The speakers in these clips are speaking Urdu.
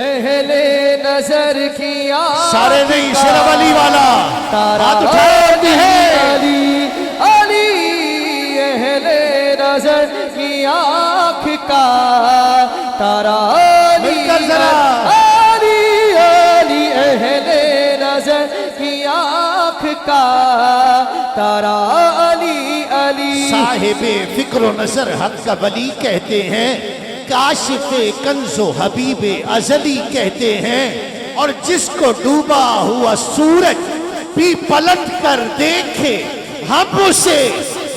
اہل نظر کی آنکھ سارے نہیں شرف علی والا تارا ہاتھ اٹھاتے ہیں علی علی اہل نظر کی آنکھ کا تارا مل کر ذرا علی علی اہل نظر کی آنکھ کا تارا علی علی صاحب فکر و نظر حق کا ولی کہتے ہیں، کاشف کنز و حبیب ازلی کہتے ہیں، اور جس کو ڈوبا ہوا سورج بھی پلٹ کر دیکھے ہم اسے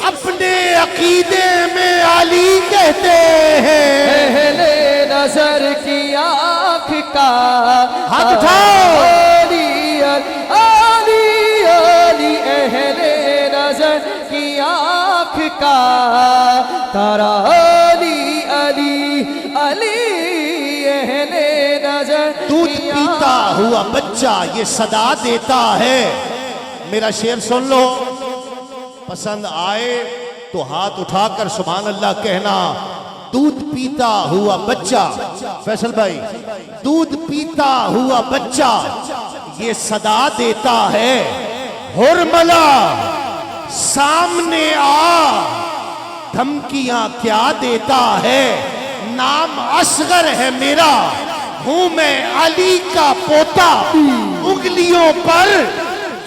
اپنے عقیدے میں علی کہتے ہیں۔ اہل نظر کی آنکھ کا ہاتھ اٹھاؤ علی علی علی اہل نظر کی آنکھ کا تارا علی علی علی اہل نظر دودھ پیتا ہوا بچہ یہ صدا دیتا ہے۔ میرا شعر سن لو، پسند آئے تو ہاتھ اٹھا کر سبحان اللہ کہنا۔ دودھ پیتا ہوا بچہ، فیصل بھائی، دودھ پیتا ہوا بچہ یہ صدا دیتا ہے، حرملا سامنے آ دھمکیاں کیا دیتا ہے، نام اصغر ہے میرا، ہوں میں علی کا پوتا، انگلیوں پر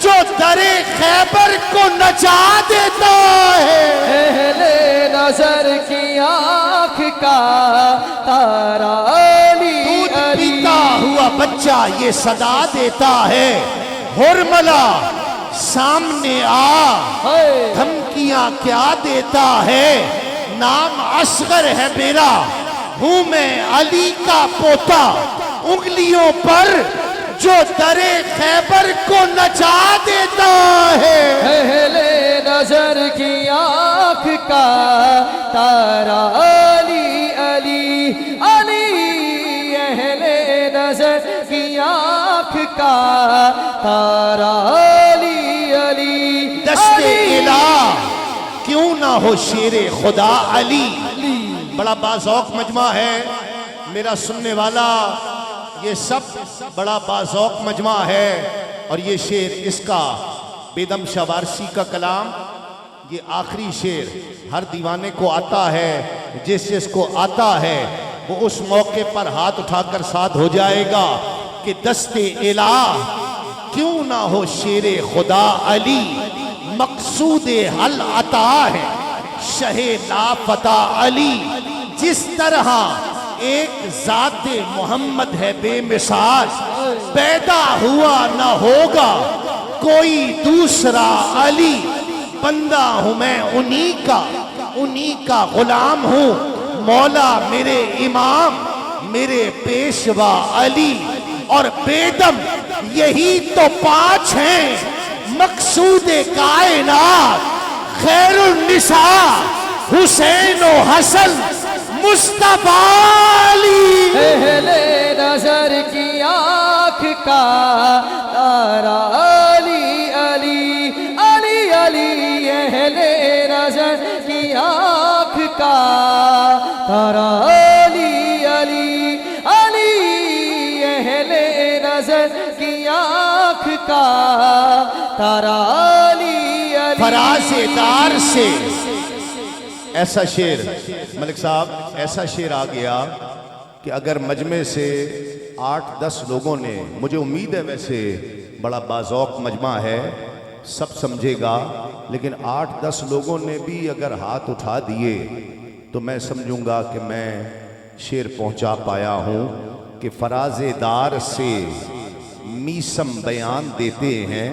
جو در خیبر کو نچا دیتا ہے۔ اہل نظر کی آنکھ کا تارا علی دودھ علی پیتا ہوا بچہ یہ صدا دیتا ہے، حرملا سامنے آ دھمکیاں کیا دیتا ہے، نام اصغر ہے میرا، ہوں میں علی کا پوتا، انگلیوں پر جو در خیبر کو نچا دیتا ہے۔ اہل نظر کی آنکھ کا تارا علی علی علی اہل نظر کی آنکھ کا تارا علی علی دست الہ کیوں نہ ہو شیر خدا علی۔ بڑا باذوق مجمع ہے میرا سننے والا، یہ سب بڑا باذوق مجمع ہے، اور یہ شعر اس کا بیدم شاہ وارسی کا کلام، یہ آخری شعر ہر دیوانے کو آتا ہے، جس کو آتا ہے وہ اس موقع پر ہاتھ اٹھا کر ساتھ ہو جائے گا کہ دست الہ کیوں نہ ہو شیر خدا علی، مقصود حل عطا ہے شہ لا فتح علی۔ جس طرح ایک ذات محمد ہے بے مثال، پیدا ہوا نہ ہوگا کوئی دوسرا علی، بندہ ہوں میں انہی کا غلام ہوں، مولا میرے امام میرے پیشوا علی، اور بیدم یہی تو پانچ ہیں مقصود کائنات، خیر النساء حسین و حسن مصطفیٰ علی۔ اہل نظر کی آنکھ کا تارا علی علی علی علی اہل نظر کی آنکھ کا تارا علی علی علی اہل نظر کی آنکھ کا تارا علی علی۔ فراز دار سے ایسا شعر ملک صاحب، ایسا شعر آ گیا کہ اگر مجمع سے 8-10 لوگوں نے، مجھے امید ہے ویسے بڑا باذوق مجمع ہے سب سمجھے گا، لیکن 8-10 لوگوں نے بھی اگر ہاتھ اٹھا دیے تو میں سمجھوں گا کہ میں شعر پہنچا پایا ہوں کہ فراز دار سے میسم بیان دیتے ہیں،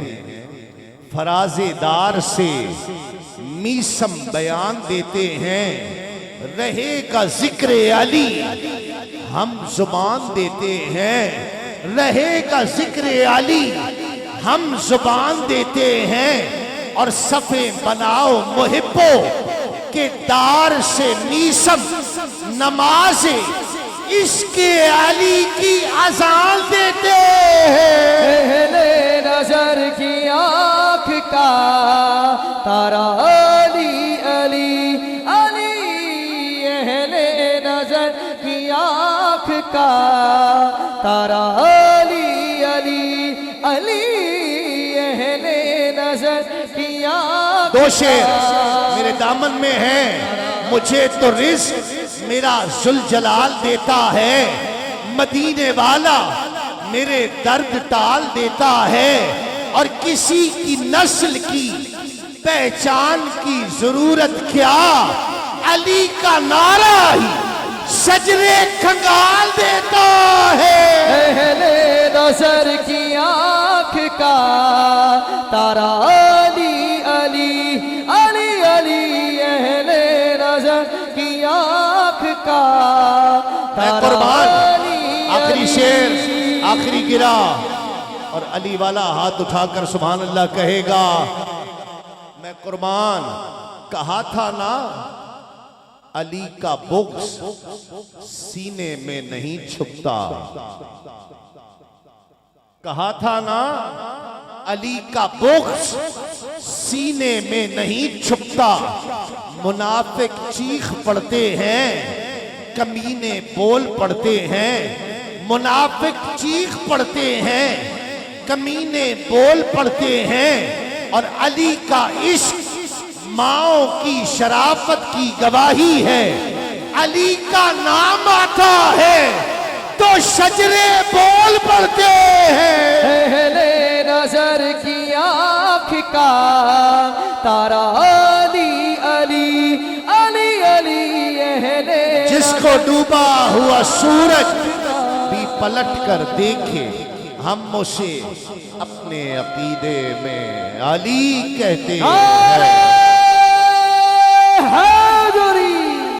فراز دار سے میسم بیان دیتے ہیں، رہے گا ذکر علی ہم زبان دیتے ہیں، رہے گا ذکر علی ہم زبان دیتے ہیں، اور صفیں بناؤ محبو کے دار سے میسم نماز عشق علی کی اذان دیتے ہیں۔ اہل نظر کی آنکھ کا تارا علی علی علی اہل نظر کی آنکھ کا تارا علی علی علی اہل نظر کی آنکھ دو شعر میرے دامن میں ہیں. مجھے تو رزق میرا ذوالجلال دیتا ہے, مدینے والا میرے درد ٹال دیتا ہے, اور کسی کی نسل کی پہچان کی ضرورت کیا, علی کا نعرہ ہی شجرے کھنگال دیتا ہے. اہل نظر کی آنکھ کا تارا علی علی علی علی اہل نظر کی آنکھ کا میں قربان. آخری شعر, آخری گرا, اور علی والا ہاتھ اٹھا کر سبحان اللہ کہے گا. میں قربان. کہا تھا نا علی کا بغض سینے میں نہیں چھپتا, کہا تھا نا علی کا بغض سینے میں نہیں چھپتا. منافق چیخ پڑتے ہیں, کمینے بول پڑتے ہیں. منافق چیخ پڑتے ہیں, کمینے بول پڑتے ہیں, اور علی کا عشق ماؤں کی شرافت کی گواہی ہے. علی کا نام آتا ہے تو شجرے بول پڑتے ہیں. اہل نظر کی آنکھ کا تارا علی علی علی علی اہل جس کو ڈوبا ہوا سورج بھی پلٹ کر دیکھے, ہم اسے اپنے عقیدے میں علی کہتے ہیں.